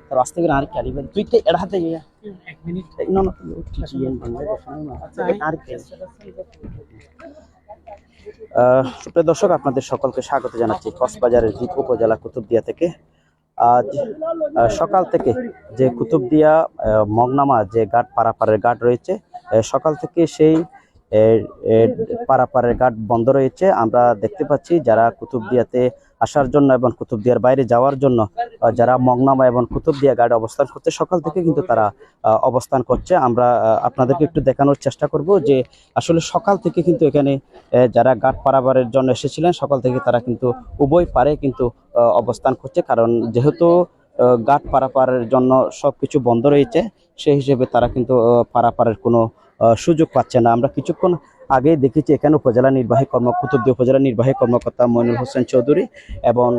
तर वास्ते में आर क्या लिबे तू के एड़ा हाते या 1 मिनट ना ना टीजीएन আর সুপ্রিয় দর্শক আপনাদের সকলকে স্বাগত জানাচ্ছি কক্সবাজারের দ্বীপ উপজেলা কুতুবদিয়া থেকে। আজ সকাল থেকে যে কুতুবদিয়া মগনামা যে ঘাট পারাপারের ঘাট রয়েছে, সকাল থেকে সেই পারাপারের ঘাট বন্ধ রয়েছে। আমরা দেখতে পাচ্ছি যারা কুতুবদিয়াতে আসার জন্য এবং কুতুবদিয়ার বাইরে যাওয়ার জন্য যারা মগনামা এবং কুতুবদিয়া ঘাটে অবস্থান করছে, সকাল থেকে কিন্তু তারা অবস্থান করছে। আমরা আপনাদেরকে একটু দেখানোর চেষ্টা করব যে আসলে সকাল থেকে কিন্তু এখানে যারা ঘাট পারাপারের জন্য এসেছিলেন, সকাল থেকে তারা কিন্তু উভয় পারে কিন্তু অবস্থান করছে, কারণ যেহেতু ঘাট পারাপারের জন্য সবকিছু বন্ধ রয়েছে, সেই হিসেবে তারা কিন্তু পারাপারের কোনো সুযোগ পাচ্ছে না। আমরা কিছুক্ষণ আগে দেখেছি এখানে কুতুবদিয়া উপজেলা নির্বাহী কর্মকর্তা মইনুল হোসেন চৌধুরী এবং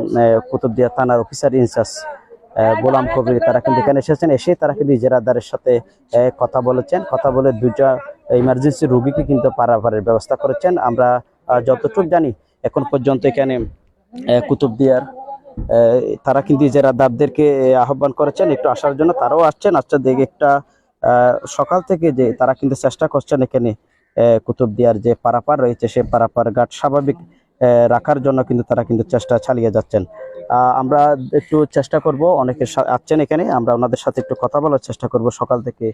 কুতুবদিয়া থানার অফিসার ইনচার্জ গোলাম কবির তারা কিন্তু এখানে এসেছেন। এসে তারা কিন্তু ইজারাদারের সাথে কথা বলে দুইটা ইমার্জেন্সি রোগীকে কিন্তু পারাপারের ব্যবস্থা করেছেন। আমরা যতটুকু জানি এখন পর্যন্ত এখানে কুতুবদিয়ার তারা কিন্তু ইজারাদারদেরকে আহ্বান করেছেন একটু আসার জন্য, তারাও আসছেন। আচ্ছা দেখে একটা সকাল থেকে যে তারা কিন্তু চেষ্টা করছেন এখানে কুতুবদিয়ার যে পারাপার রয়েছে সে পারাপার ঘাট স্বাভাবিক রাখার জন্য কিন্তু তারা কিন্তু চেষ্টা চালিয়ে যাচ্ছেন। আমরা একটু চেষ্টা করব, অনেকে আসছেন এখানে, আমরা ওনাদের সাথে একটু কথা বলার চেষ্টা করব। সকাল থেকে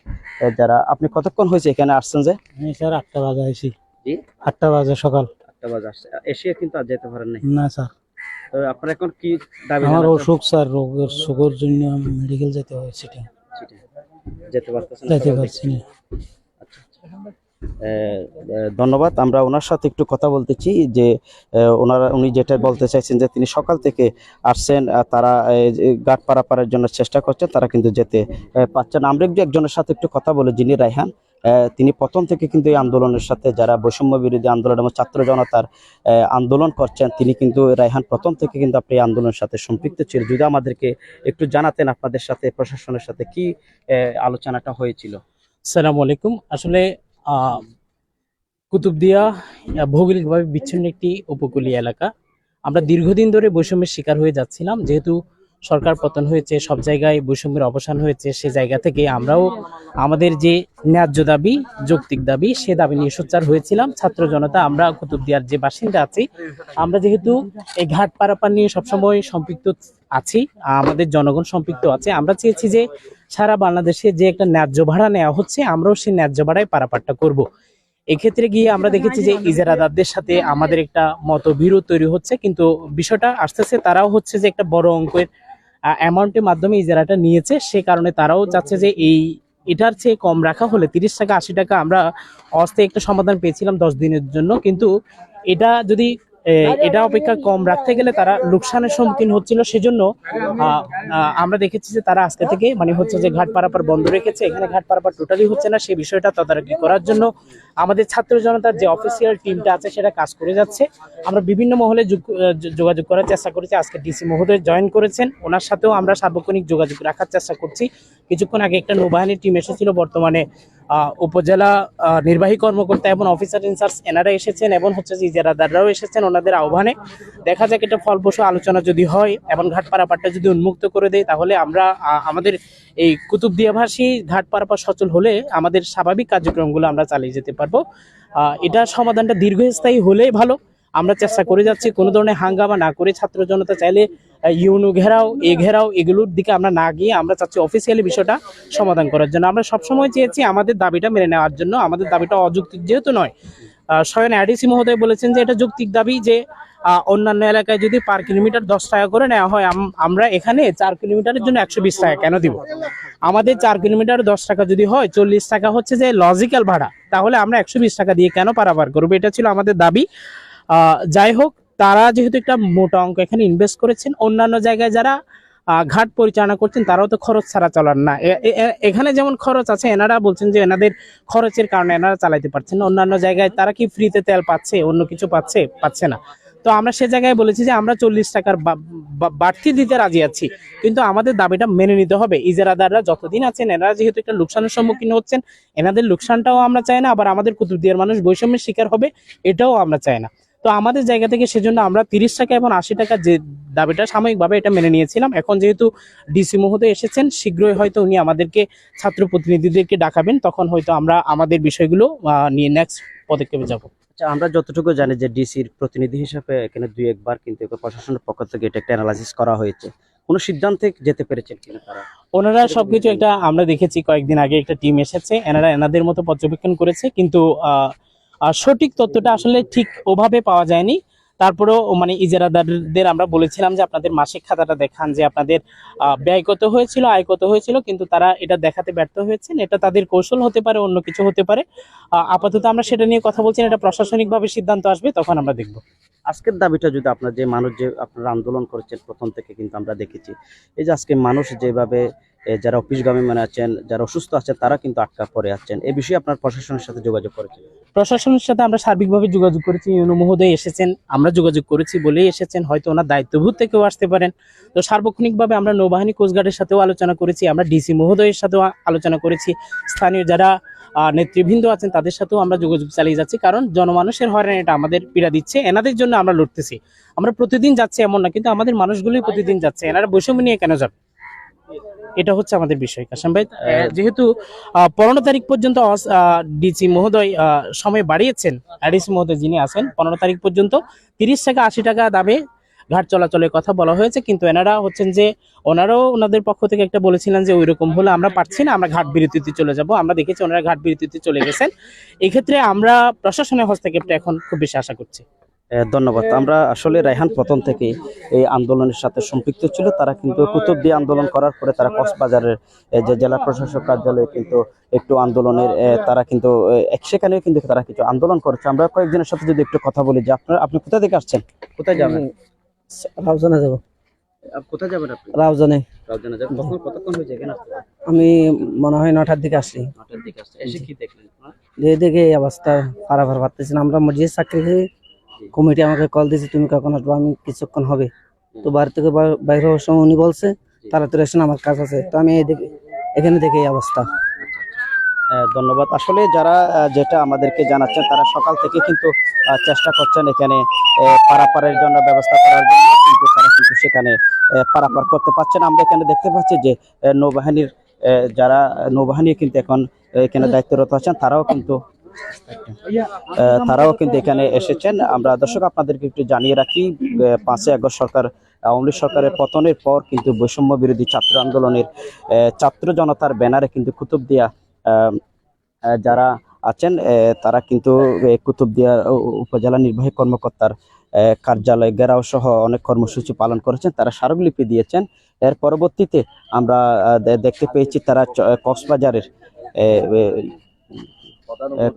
যারা, আপনি কতক্ষণ হয়েছে এখানে আসছেন? যে স্যার 8টা বাজে আইছি। জি 8টা বাজে, সকাল 8টা বাজে আসছে, এসে কিন্তু আর যেতে পারেন নাই? না স্যার। তো আপনার এখন কি দাবি? আমার অসুখ স্যার, সুগার জন্য মেডিকেল যেতে হয়, সেটা যেতে পারছি না। ধন্যবাদ। আমরা ওনার সাথে একটু কথা বলতেছি যে উনি যেটা বলতে চাইছেন যে তিনি সকাল থেকে আসছেন, তারা ঘাট পারাপারের জন্য চেষ্টা করছেন, তারা কিন্তু যেতে পারছেন। আমরা একজনের সাথে একটু কথা বলে, যিনি রায়হান, তিনি প্রথম থেকে কিন্তু এই আন্দোলনের সাথে, যারা বৈষম্য বিরোধী আন্দোলন এবং ছাত্র জনতার আন্দোলন করছেন, তিনি কিন্তু রায়হান প্রথম থেকে কিন্তু আপনি এই আন্দোলনের সাথে সম্পৃক্ত ছিল। যদি আমাদেরকে একটু জানাতেন আপনাদের সাথে প্রশাসনের সাথে কি আলোচনাটা হয়েছিল। আসসালামু আলাইকুম। আসলে কুতুবদিয়া ভৌগোলিকভাবে বিচ্ছিন্ন একটি উপকূলীয় এলাকা। আমরা দীর্ঘদিন ধরে বৈষম্যের শিকার হয়ে যাচ্ছিলাম। যেহেতু সরকার পতন হয়েছে, সব জায়গায় বৈষম্যের অবসান হয়েছে, সে জায়গা থেকে আমরাও আমাদের যে ন্যায্য দাবি, যৌক্তিক দাবি, সে দাবি নিয়ে সোচ্চার হয়েছিলাম। ছাত্র জনতা, আমরা কুতুবদিয়ার যে বাসিন্দা আছি, আমরা যেহেতু এই ঘাট পারাপার নিয়ে সবসময় সম্পৃক্ত আছি, আমাদের জনগণ সম্পৃক্ত আছে, আমরা চেয়েছি যে সারা বাংলাদেশে যে একটা ন্যায্য ভাড়া নেওয়া হচ্ছে, আমরাও সেই ন্যায্য ভাড়ায় পারাপারটা করব। এক্ষেত্রে গিয়ে আমরা দেখেছি যে ইজারাদারদের সাথে আমাদের একটা মতবিরোধ তৈরি হচ্ছে, কিন্তু বিষয়টা আসতেছে, তারাও হচ্ছে যে একটা বড় অঙ্কের অ্যামাউন্টের মাধ্যমে ইজারাটা নিয়েছে, সে কারণে তারাও চাচ্ছে যে এটার চেয়ে কম রাখা হলে 30 টাকা 80 টাকা, আমরা অস্থায়ী একটা সমাধান পেয়েছিলাম 10 দিনের জন্য, কিন্তু এটা অপেক্ষা কম রাখতে গেলে তারা লোকসানের সম্মুখীন হচ্ছিল। সেজন্য আমরা দেখেছি যে তারা আজকে থেকে হচ্ছে যে ঘাট পারাপার বন্ধ রেখেছে, এখানে ঘাট পারাপার টোটালি হচ্ছে না। সেই বিষয়টা তদারকি করার জন্য আমাদের ছাত্র জনতার যে অফিসিয়াল টিমটা আছে সেটা কাজ করে যাচ্ছে। আমরা বিভিন্ন মহলে যোগাযোগ করার চেষ্টা করেছি। আজকে ডিসি মহোদয় জয়েন করেছেন, ওনার সাথেও আমরা সার্বক্ষণিক যোগাযোগ রাখার চেষ্টা করছি। কিছুক্ষণ আগে একটা নৌবাহিনীর টিম এসেছিল, বর্তমানে উপজেলা নির্বাহী কর্মকর্তা এবং অফিসার ইনচার্জ এনারা এসেছেন, এবং হচ্ছে যে ইজারাদাররাও এসেছেন ওনাদের আহ্বানে। দেখা যাক এটা ফলপ্রসূ আলোচনা যদি হয় এবং ঘাট পারাপারটা যদি উন্মুক্ত করে দেয়, তাহলে আমরা আমাদের এই কুতুবদিয়াভাসী ঘাট পারাপার সচল হলে আমাদের স্বাভাবিক কার্যক্রমগুলো আমরা চালিয়ে যেতে পারবো। এটা সমাধানটা দীর্ঘস্থায়ী হলেই ভালো। আমরা চেষ্টা করে যাচ্ছি কোনো ধরনের হাঙ্গামা না করে, ছাত্র জনতা চাইলে ইউনো ঘেরাও এগুলোর দিকে আমরা না গিয়ে আমরা চাচ্ছি অফিসিয়ালি বিষয়টা সমাধান করার জন্য। আমরা সবসময় চেয়েছি আমাদের দাবিটা মেনে নেওয়ার জন্য, আমাদের দাবিটা অযৌক্তিক যেহেতু নয়। স্বয়ং এডিসি মহোদয় বলেছেন যে এটা যৌক্তিক দাবি, যে অন্যান্য এলাকায় যদি পার কিলোমিটার 10 টাকা করে নেওয়া হয়, আমরা এখানে 4 কিলোমিটারের জন্য 120 টাকা কেন দিব? আমাদের 4 কিলোমিটার 10 টাকা যদি হয়, 40 টাকা হচ্ছে যে লজিক্যাল ভাড়া, তাহলে আমরা 120 টাকা দিয়ে কেন পারাপার করবো? এটা ছিল আমাদের দাবি। যাই হোক, তারা যেহেতু একটা মোটা অঙ্ক এখানে ইনভেস্ট করেছেন, অন্যান্য জায়গায় যারা ঘাট পরিচালনা করছেন তারাও তো খরচ ছাড়া চলার না। এখানে যেমন খরচ আছে, এনারা বলছেন যে এনাদের খরচের কারণে এনারা চালাইতে পারছেন না। অন্যান্য জায়গায় তারা কি ফ্রিতে তেল পাচ্ছে, অন্য কিছু পাচ্ছে না। তো আমরা সে জায়গায় বলেছি যে আমরা 40 টাকার বাড়তি দিতে রাজি আছি, কিন্তু আমাদের দাবিটা মেনে নিতে হবে। ইজারাদাররা যতদিন আছেন, এনারা যেহেতু একটা লোকসানের সম্মুখীন হচ্ছেন, এনাদের লোকসানটাও আমরা চাই না, আবার আমাদের কুতুবদিয়ার মানুষ বৈষম্যের শিকার হবে, এটাও আমরা চাই না। তো আমাদের জায়গা থেকে সেজন্য আমরা 30 টাকা এবং 80 টাকা যে দাবিটা সাময়িকভাবে এটা মেনে নিয়েছিলাম। এখন যেহেতু ডিসি মহোদয় এসেছেন, শীঘ্রই হয়তো উনি আমাদেরকে ছাত্র প্রতিনিধিদেরকে ডাকাবেন, তখন হয়তো আমরা আমাদের বিষয়গুলো নিয়ে নেক্সট পদক্ষেপে যাব। আচ্ছা, আমরা যতটুকু জানি যে ডিসির প্রতিনিধি হিসেবে এখানে দুই একবার কিন্তু প্রশাসনের পক্ষ থেকে এটা একটা অ্যানালাইসিস করা হয়েছে, কোনো সিদ্ধান্তে যেতে পেরেছেন কিনা তারা? ওনারা সবকিছু একটা আমরা দেখেছি, কয়েকদিন আগে একটা টিম এসেছে, এনারা এনাদের মতো পর্যবেক্ষণ করেছে, কিন্তু সঠিক তথ্যটা আসলে ঠিক ওভাবে পাওয়া যায়নি। তারপরেও মানে ইজারাদারদের আমরা বলেছিলাম যে আপনাদের মাসিক খাতাটা দেখান, যে আপনাদের ব্যয় কত হয়েছিল, আয় কত হয়েছিল, কিন্তু তারা এটা দেখাতে ব্যর্থ হয়েছেন। এটা তাদের কৌশল হতে পারে, অন্য কিছু হতে পারে। আপাতত আমরা সেটা নিয়ে কথা বলছি না, এটা প্রশাসনিকভাবে সিদ্ধান্ত আসবে, তখন আমরা দেখব। আজকের দাবিটা যদি আপনার যে মানুষ যে আপনারা আন্দোলন করেছেন প্রথম থেকে কিন্তু আমরা দেখেছি, এই যে আজকে মানুষ যেভাবে যারা অফিসগামী মানে আছেন, যারা অসুস্থ আছেন, তারা কিন্তু আটকা পড়ে আছেন, এই বিষয়ে আপনার প্রশাসনের সাথে যোগাযোগ করেছেন? প্রশাসনের সাথে আমরা সার্বিকভাবে যোগাযোগ করেছি, ইউনো মহোদয় এসেছেন, আমরা যোগাযোগ করেছি বলেই এসেছেন, হয়তো ওনার দায়িত্বভূত থেকেও আসতে পারেন। তো সার্বক্ষণিকভাবে আমরা নৌবাহিনী কোস্টগার্ডের সাথেও আলোচনা করেছি, আমরা ডিসি মহোদয়ের সাথেও আলোচনা করেছি, স্থানীয় যারা নেতৃবৃন্দ আছেন তাদের সাথেও আমরা যোগাযোগ চালিয়ে যাচ্ছি, কারণ জনমানুষের হয়রানিটা আমাদের পীড়া দিচ্ছে, এনাদের জন্য আমরা লড়তেছি। আমরা প্রতিদিন যাচ্ছি এমন না, কিন্তু আমাদের মানুষগুলোই প্রতিদিন যাচ্ছে, এনারা বৈষম্য নিয়ে কেন যাবে, এটা হচ্ছে আমাদের বিষয়। কাশেম ভাই, যেহেতু 15 তারিখ পর্যন্ত ডিসি মহোদয় সময় বাড়িয়েছেন, ডিসি মহোদয় যিনি আছেন 15 তারিখ পর্যন্ত 30 টাকা 80 টাকা দামে ঘাট চলাচলের কথা বলা হয়েছে, কিন্তু এনারা হচ্ছেন যে ওনারাও ওনাদের পক্ষ থেকে একটা বলেছিলেন যে ওইরকম হলে আমরা পারছি না, আমরা ঘাট বিরতিতে চলে যাব। আমরা দেখেছি ওনারা ঘাট বিরতিতে চলে গেছেন। এই ক্ষেত্রে আমরা প্রশাসনের হস্তক্ষেপটা এখন খুব বেশি আশা করছি। ধন্যবাদ। আমরা আসলে রায়হান প্রথম থেকে এই আন্দোলনের সাথে সম্পৃক্ত ছিল, তারা কিন্তু কুতুবদিয়া আন্দোলন করার পরে তারা কক্সবাজারের যে জেলা প্রশাসক কার্যালয়ে কিন্তু একটু আন্দোলনের তারা কিন্তু সেখানে কিন্তু তারা কিছু আন্দোলন করেছে। আমরা কয়েকজনের সাথে যদি একটু কথা বলি যে আপনি কোথা থেকে আসছেন, কোথায় যাবেন? রাউজানে যাব। কোথায় যাবেন আপনি? রাউজানে। রাউজানে যাবেন। কতক্ষণ হয়েছে এখানে আসতে? আমি মনে হয় 9টার দিকে আসছি। 8টার দিকে আসছে। এসে কি দেখলেন আপনারা? যে দেখে এই অবস্থা পারাপার পারতেছি না। আমরা মসজিদ চাকরি করি, কমিটি আমাকে কল দিয়েছে তুমি কখন আসবো, আমি কিছুক্ষণ হবে। তো বাড়ি থেকে বাইরে হওয়ার সময় উনি বলছে তাড়াতাড়ি আসেন আমার কাজ আছে। তো আমি এখানে দেখে এই অবস্থা। ধন্যবাদ। আসলে যারা যেটা আমাদেরকে জানাচ্ছেন, তারা সকাল থেকে কিন্তু চেষ্টা করছেন এখানে পারাপারের জন্য ব্যবস্থা করার জন্য, কিন্তু তারা কিন্তু সেখানে পারাপার করতে পারছেন। আমরা এখানে দেখতে পাচ্ছি যে নৌবাহিনীর যারা নৌবাহিনী কিন্তু এখন এখানে দায়িত্বরত আছেন, তারাও কিন্তু এখানে এসেছেন। আমরা দর্শক আপনাদেরকে একটু জানিয়ে রাখি, 5ই আগস্ট সরকার আওয়ামী লীগ সরকারের পতনের পর কিন্তু বৈষম্য বিরোধী ছাত্র আন্দোলনের ছাত্র জনতার ব্যানারে কিন্তু কুতুবদিয়া যারা আছেন তারা কিন্তু কুতুবদিয়া উপজেলা নির্বাহী কর্মকর্তার কার্যালয় ঘেরাও সহ অনেক কর্মসূচি পালন করেছেন, তারা স্মারকলিপি দিয়েছেন। এর পরবর্তীতে আমরা দেখতে পেয়েছি তারা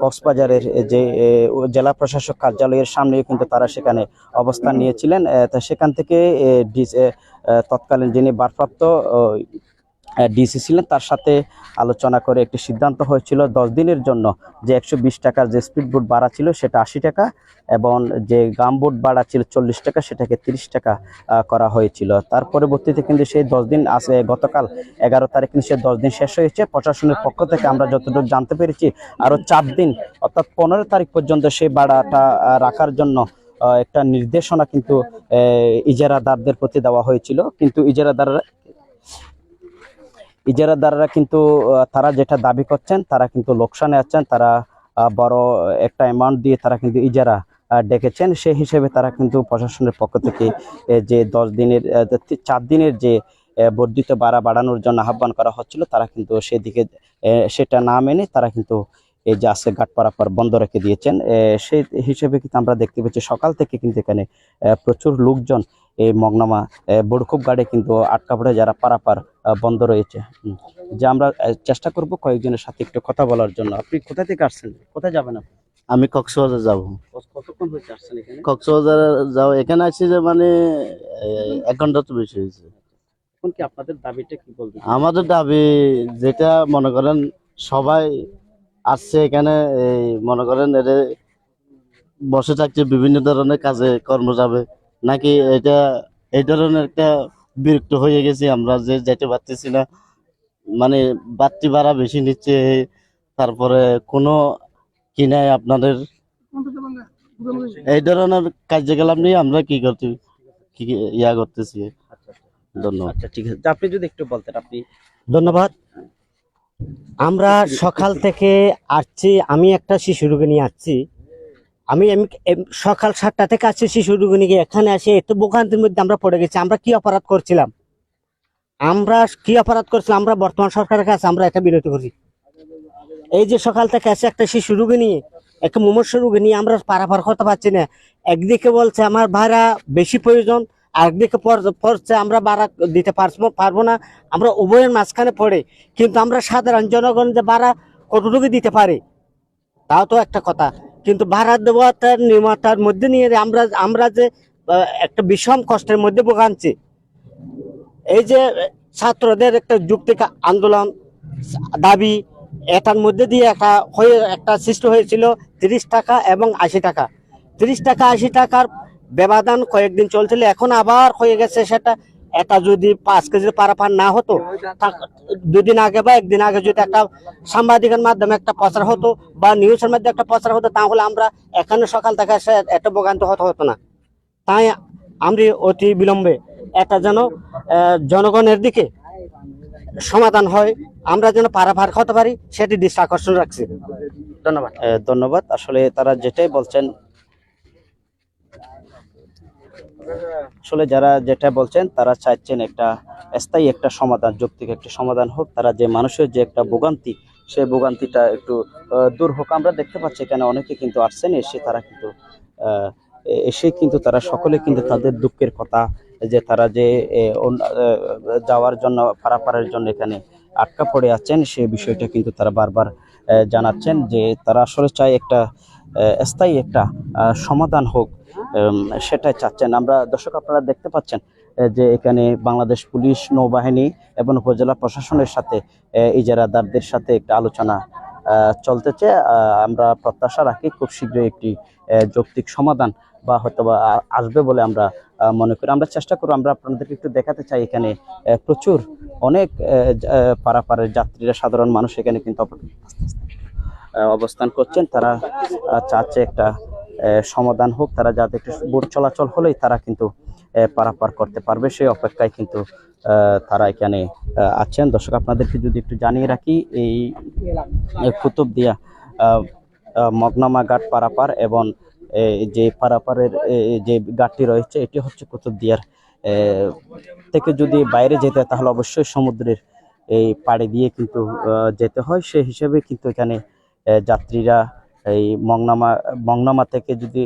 কক্সবাজারের যে জেলা প্রশাসক কার্যালয়ের সামনেও কিন্তু তারা সেখানে অবস্থান নিয়েছিলেন। তা সেখান থেকে তৎকালীন যিনি ভারপ্রাপ্ত ডিসি ছিলেন তার সাথে আলোচনা করে একটি সিদ্ধান্ত হয়েছিল 10 দিনের জন্য যে 120 টাকার যে স্পিড বোট ভাড়া ছিল সেটা 80 টাকা, এবং যে গাম বোট ভাড়া ছিল 40 টাকা সেটাকে 30 টাকা করা হয়েছিল। তার পরবর্তীতে কিন্তু সেই 10 দিন আছে, গতকাল 11 তারিখ কিন্তু সেই 10 দিন শেষ হয়েছে। প্রশাসনের পক্ষ থেকে আমরা যতটুকু জানতে পেরেছি আরো 4 দিন অর্থাৎ 15 তারিখ পর্যন্ত সেই ভাড়াটা রাখার জন্য একটা নির্দেশনা কিন্তু ইজারাদারদের প্রতি দেওয়া হয়েছিল, কিন্তু ইজারাদাররা কিন্তু তারা যেটা দাবি করছেন তারা কিন্তু লোকসানে আছেন। তারা বড় একটা অ্যামাউন্ট দিয়ে তারা কিন্তু ইজারা ডেকেছেন, সেই হিসেবে তারা কিন্তু প্রশাসনের পক্ষ থেকে যে 4 দিনের যে বর্ধিত ভাড়া বাড়ানোর জন্য আহ্বান করা হচ্ছিল, তারা কিন্তু সেদিকে সেটা না মেনে তারা কিন্তু এই যে আজকে ঘাট পারাপার বন্ধ রেখে দিয়েছেন। সেই হিসেবে কিন্তু আমরা দেখতে পাচ্ছি সকাল থেকে কিন্তু এখানে প্রচুর লোকজন এই মগনামা বড়খুব ঘাটে কিন্তু আটকা পড়ে যারা পারাপার বন্ধ রয়েছে। যে আমরা চেষ্টা করব কয়েকজনের সাথে একটু কথা বলার জন্য। আপনি কোথা থেকে আসছেন, কোথায় যাবেন আপনি? আমি কক্সবাজার যাব। কতক্ষণ হয়েছে আসছেন এখানে? কক্সবাজার যাও, এখানে আসছি যে মানে 1 ঘন্টা তো বেশি হয়েছে। এখন কি আপনাদের দাবিটা কি বলবেন? আমাদের দাবি যেটা মনে করেন সবাই আসছে এখানে, এই মনে করেন এদের বসে থাকছে বিভিন্ন ধরনের কাজে কর্ম যাবে নাকি, এটা এই ধরনের একটা বিরক্ত হয়ে গেছি আমরা যে যেতে পারতেছি না। মানে বাড়তি ভাড়া বেশি নিচ্ছে, তারপরে কোনো কিনায় আপনাদের এই ধরনের কার্যকলাপ নিয়ে আমরা কি ইয়া করতেছি। ধন্যবাদ। আচ্ছা ঠিক আছে, আপনি যদি একটু বলতেন। আপনি ধন্যবাদ। আমরা সকাল থেকে আসছি, আমি একটা শিশু রোগী নিয়ে আসছি। আমি আমি সকাল 7টা থেকে আসছি শিশু রোগী নিয়ে, এখানে আসে এত ভোগান্তির মধ্যে আমরা পড়ে গেছি। আমরা কি অপরাধ করছিলাম? আমরা বর্তমান সরকারের কাছে আমরা একটা বিরতি করি। এই যে সকাল থেকে আসে একটা শিশু রোগী নিয়ে, একটা মুমূর্ষ রোগী নিয়ে আমরা পারাপার করতে পারছি না। একদিকে বলছে আমার ভাড়া বেশি প্রয়োজন, আরেকদিকে পড়ছে আমরা ভাড়া দিতে পারবো না। আমরা উভয়ের মাঝখানে পড়ে, কিন্তু আমরা সাধারণ জনগণ যে ভাড়া কতটুকু দিতে পারি তাও তো একটা কথা। কিন্তু ভাড়া দেওয়াটার নিয়মতার মধ্যে নিয়ে আমরা যে একটা বিষম কষ্টের মধ্যে ভোগাচ্ছি। এই যে ছাত্রদের একটা যুক্তিক আন্দোলন দাবি, এটার মধ্যে দিয়ে একটা সৃষ্টি হয়েছিল 30 টাকা এবং 80 টাকা। 30 টাকা 80 টাকার ব্যবধান কয়েকদিন চলছিল, এখন আবার হয়ে গেছে সেটা। এটা যদি 5 কেজি পারাপার না হতো, 2 দিন আগে বা 1 দিন আগে যদি একটা সাংবাদিকের মাধ্যমে একটা প্রচার হতো বা নিউজের মধ্যে একটা প্রচার হতো, তাহলে আমরা এখানে সকাল থেকে এত ভোগান্তি হতো না। তাই আমরা অতি বিলম্বে এটা যেন জনগণের দিকে সমাধান হয়, আমরা যেন পারাপার হতে পারি, সেটি দৃষ্টি আকর্ষণ রাখছি। ধন্যবাদ। ধন্যবাদ। আসলে তারা যেটাই বলছেন, যারা যেটা বলছেন তারা চাইছেন একটা স্থায়ী একটা সমাধান, যৌক্তিক একটা সমাধান হোক। তারা যে মানুষের যে একটা ভোগান্তি, সেই ভোগান্তিটা একটু দূর হোক। আমরা দেখতে পাচ্ছি এখানে অনেকে কিন্তু আসছেন, এসে কিন্তু তারা সকলে কিন্তু তাদের দুঃখের কথা, যে তারা যে যাওয়ার জন্য পারাপারের জন্য এখানে আটকা পড়ে আছেন, সেই বিষয়টা কিন্তু তারা বারবার জানাচ্ছেন যে তারা আসলে চায় একটা স্থায়ী একটা সমাধান হোক, সেটাই চাচ্ছেন। আমরা দর্শক আপনারা দেখতে পাচ্ছেন যে এখানে বাংলাদেশ পুলিশ, নৌবাহিনী এবং উপজেলা প্রশাসনের সাথে ইজারাদারদের সাথে একটা আলোচনা চলতেছে। আমরা প্রত্যাশা রাখি খুব শীঘ্রই একটি যৌক্তিক সমাধান বা হয়তোবা আসবে বলে আমরা মনে করি। আমরা চেষ্টা করব, আমরা আপনাদেরকে একটু দেখাতে চাই এখানে প্রচুর অনেক পারাপারের যাত্রীরা, সাধারণ মানুষ এখানে কিন্তু অবস্থান করছেন। তারা চাচ্ছে একটা সমাধান হোক, তারা যাতে একটু বোট চলাচল হলেই তারা কিন্তু পারাপার করতে পারবে, সেই অপেক্ষায় কিন্তু তারা এখানে আছেন। দর্শক আপনাদেরকে যদি একটু জানিয়ে রাখি, এই কুতুবদিয়া মগনামা ঘাট পারাপার এবং যে পারাপারের যে ঘাটটি রয়েছে, এটি হচ্ছে কুতুবদিয়ার থেকে যদি বাইরে যেতে তাহলে অবশ্যই সমুদ্রের এই পাড়ে দিয়ে কিন্তু যেতে হয়। সেই হিসেবে কিন্তু এখানে যাত্রীরা এই মংনামা থেকে যদি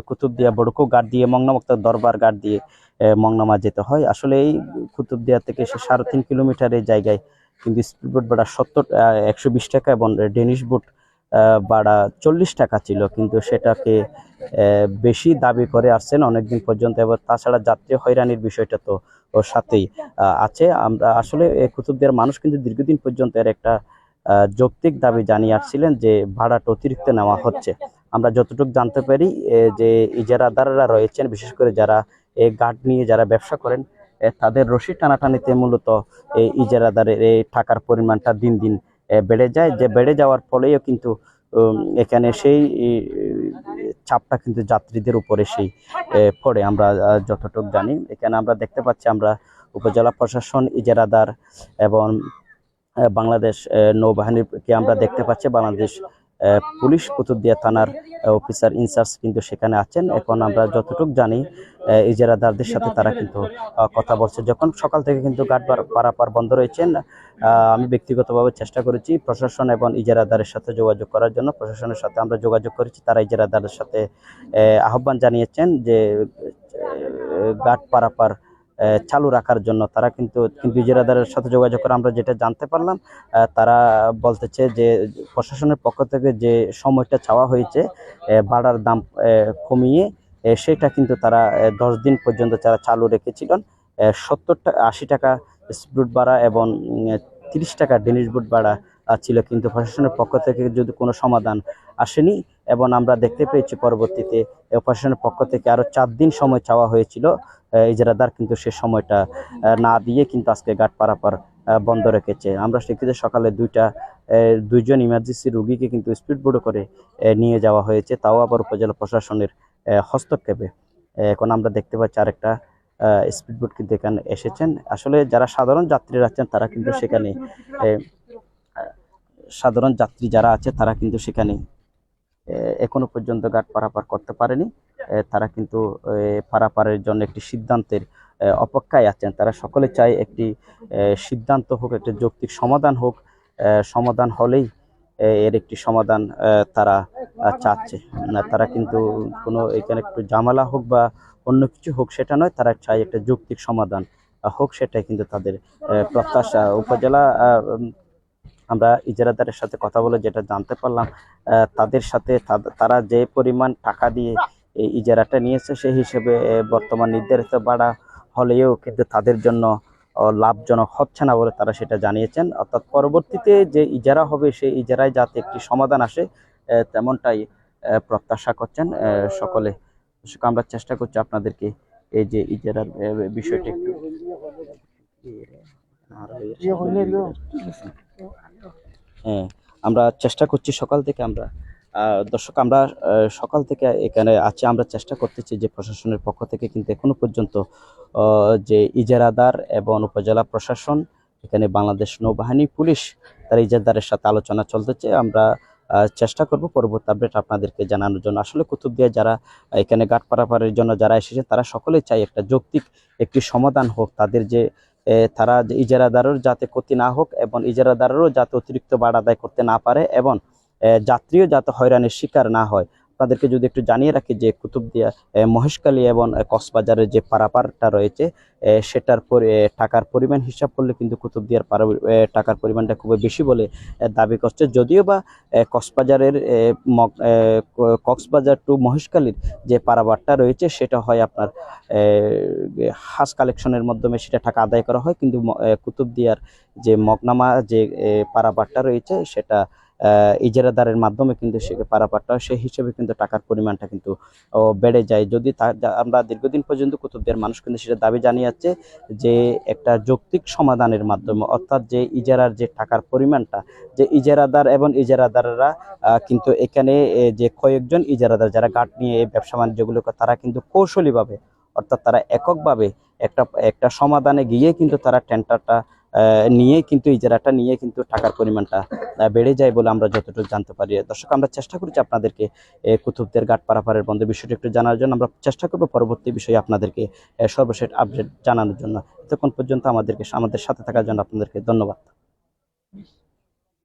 কুতুবদিয়া বড়কো ঘাট দিয়ে মংনামা দরবার ঘাট দিয়ে মংনামা যেতে হয়। আসলে এই কুতুবদিয়া থেকে 3.5 কিলোমিটার এই জায়গায় কিন্তু স্পিড বোট ভাড়া 120 টাকা এবং ডেনিশ বোট ভাড়া 40 টাকা ছিল, কিন্তু সেটাকে বেশি দাবি করে আসছেন অনেকদিন পর্যন্ত। এবার তাছাড়া যাত্রী হয়রানির বিষয়টা তো ওর সাথেই আছে। আমরা আসলে কুতুবদিয়ার মানুষ কিন্তু দীর্ঘদিন পর্যন্ত এর একটা যৌক্তিক দাবি জানিয়ে আসছিলেন যে ভাড়াটা অতিরিক্ত নেওয়া হচ্ছে। আমরা যতটুকু জানতে পারি যে ইজারাদাররা রয়েছেন, বিশেষ করে যারা এই ঘাট নিয়ে যারা ব্যবসা করেন, তাদের রশি টানাটানিতে মূলত এই ইজারাদারের এই টাকার পরিমাণটা দিন দিন বেড়ে যায়। যে বেড়ে যাওয়ার ফলেও কিন্তু এখানে সেই চাপটা কিন্তু যাত্রীদের উপরে সেই পড়ে। আমরা যতটুকু জানি, এখানে আমরা দেখতে পাচ্ছি আমরা উপজেলা প্রশাসন, ইজারাদার এবং বাংলাদেশ নৌবাহিনীকে আমরা দেখতে পাচ্ছি। বাংলাদেশ পুলিশ কুতুবদিয়া থানার অফিসার ইনচার্জ কিন্তু সেখানে আছেন। এখন আমরা যতটুকু জানি ইজারাদারদের সাথে তারা কিন্তু কথা বলছে। যখন সকাল থেকে কিন্তু ঘাট পারাপার বন্ধ রয়েছেন, আমি ব্যক্তিগতভাবে চেষ্টা করেছি প্রশাসন এবং ইজারাদারের সাথে যোগাযোগ করার জন্য। প্রশাসনের সাথে আমরা যোগাযোগ করেছি, তারা ইজারাদারের সাথে আহ্বান জানিয়েছেন যে ঘাট পারাপার চালু রাখার জন্য। তারা কিন্তু ইজারাদারের সাথে যোগাযোগ করে আমরা যেটা জানতে পারলাম, তারা বলতেছে যে প্রশাসনের পক্ষ থেকে যে সময়টা চাওয়া হয়েছে ভাড়ার দাম কমিয়ে, সেটা কিন্তু তারা 10 দিন পর্যন্ত তারা চালু রেখেছিলেন। 80 টাকা স্পিড ভাড়া এবং 30 টাকা ডেনিশ বোট ভাড়া ছিল, কিন্তু প্রশাসনের পক্ষ থেকে যদি কোনো সমাধান আসেনি। এবং আমরা দেখতে পেয়েছি পরবর্তীতে প্রশাসনের পক্ষ থেকে আরো 4 দিন সময় চাওয়া হয়েছিল, ইজারাদার কিন্তু সে সময়টা না দিয়ে কিন্তু আজকে ঘাট পারাপার বন্ধ রেখেছে। আমরা শিক্ষিত সকালে দুইজন ইমার্জেন্সি রোগীকে কিন্তু স্পিড বোটে করে নিয়ে যাওয়া হয়েছে, তাও আবার উপজেলা প্রশাসনের হস্তক্ষেপে। এখন আমরা দেখতে পাচ্ছি আরেকটা স্পিড বোট কিন্তু এখানে এসেছেন। আসলে যারা সাধারণ যাত্রীরা আছেন তারা কিন্তু সেখানে সাধারণ যাত্রী যারা আছে তারা কিন্তু সেখানে এখনো পর্যন্ত ঘাট পারাপার করতে পারেনি। তারা কিন্তু পারাপারের জন্য একটি সিদ্ধান্তের অপেক্ষায় আছেন। তারা সকলে চায় একটি সিদ্ধান্ত হোক, একটি যৌক্তিক সমাধান হোক। সমাধান হলেই এর একটি সমাধান তারা চাচ্ছে না। তারা কিন্তু কোনো এখানে একটু ঝামেলা হোক বা অন্য কিছু হোক সেটা নয়, তারা চায় একটা যৌক্তিক সমাধান হোক, সেটাই কিন্তু তাদের প্রত্যাশা। উপজেলা আমরা ইজারাদারের সাথে কথা বলে যেটা জানতে পারলাম, তাদের সাথে তারা যে পরিমাণ টাকা দিয়ে এই ইজারাটা নিয়েছে সেই হিসেবে বর্তমান নির্ধারিত ভাড়া হলেও কিন্তু তাদের জন্য লাভজনক হচ্ছে না বলে তারা সেটা জানিয়েছেন। অর্থাৎ পরবর্তীতে যে ইজারা হবে সেই ইজারায় যাতে একটি সমাধান আসে তেমনটাই প্রত্যাশা করছেন সকলে। আমরা চেষ্টা করছি আপনাদেরকে এই যে ইজারার বিষয়টা একটু আমরা চেষ্টা করছি সকাল থেকে। আমরা দর্শক আমরা সকাল থেকে এখানে আছি, আমরা চেষ্টা করতেছি যে প্রশাসনের পক্ষ থেকে কিন্তু এখনো পর্যন্ত যে ইজারাদার এবং উপজেলা প্রশাসন, এখানে বাংলাদেশ নৌবাহিনী, পুলিশ, তার ইজারাদারের সাথে আলোচনা চলতেছে। আমরা চেষ্টা করব পরবর্তী আপডেট আপনাদেরকে জানানোর জন্য। আসলে কুতুবদিয়া যারা এখানে ঘাট পারাপারের জন্য যারা এসেছে তারা সকলেই চাই একটা যৌক্তিক একটি সমাধান হোক, তাদের যে তারা ইজারাদারের যাতে ক্ষতি না হোক এবং ইজারাদারেরও যাতে অতিরিক্ত ভাড়া আদায় করতে না পারে এবং যাত্রীও যাতে হয়রানির শিকার না হয়। আপনাদেরকে যদি একটু জানিয়ে রাখি যে কুতুবদিয়া, মহেশখালী এবং কক্সবাজারের যে পারাপারটা রয়েছে সেটার টাকার পরিমাণ হিসাব করলে কিন্তু কুতুবদিয়ার টাকার পরিমাণটা খুবই বেশি বলে দাবি করছে। যদিও বা কক্সবাজার টু মহেশখালীর যে পারাপারটা রয়েছে সেটা হয় আপনার হাস কালেকশনের মাধ্যমে সেটা টাকা আদায় করা হয়, কিন্তু কুতুবদিয়ার যে মগনামা যে পারাপারটা রয়েছে সেটা ইজারাদারের মাধ্যমে কিন্তু সে পারাপারটা সেই হিসেবে কিন্তু টাকার পরিমাণটা কিন্তু বেড়ে যায়। যদি আমরা দীর্ঘদিন পর্যন্ত কুতুবদিয়ার মানুষ কিন্তু সেটা দাবি জানিয়ে যাচ্ছে যে একটা যৌক্তিক সমাধানের মাধ্যমে, অর্থাৎ যে ইজারার যে টাকার পরিমাণটা, যে ইজারাদার এবং ইজারাদাররা কিন্তু এখানে যে কয়েকজন ইজারাদার যারা ঘাট নিয়ে এই ব্যবসা বাণিজ্যগুলো তারা কিন্তু কৌশলীভাবে, অর্থাৎ তারা এককভাবে একটা সমাধানে গিয়ে কিন্তু তারা টেন্ডারটা নিয়ে কিন্তু ইজারাটা নিয়ে কিন্তু টাকার পরিমাণটা বেড়ে যায় বলে আমরা যতটুকু জানতে পারি। দর্শক আমরা চেষ্টা করছি আপনাদেরকে কুতুবদিয়ার ঘাট পারাপারের বন্ধের বিষয়টি একটু জানার জন্য। আমরা চেষ্টা করবো পরবর্তী বিষয়ে আপনাদেরকে সর্বশেষ আপডেট জানানোর জন্য। এতক্ষণ পর্যন্ত আমাদের সাথে থাকার জন্য আপনাদেরকে ধন্যবাদ।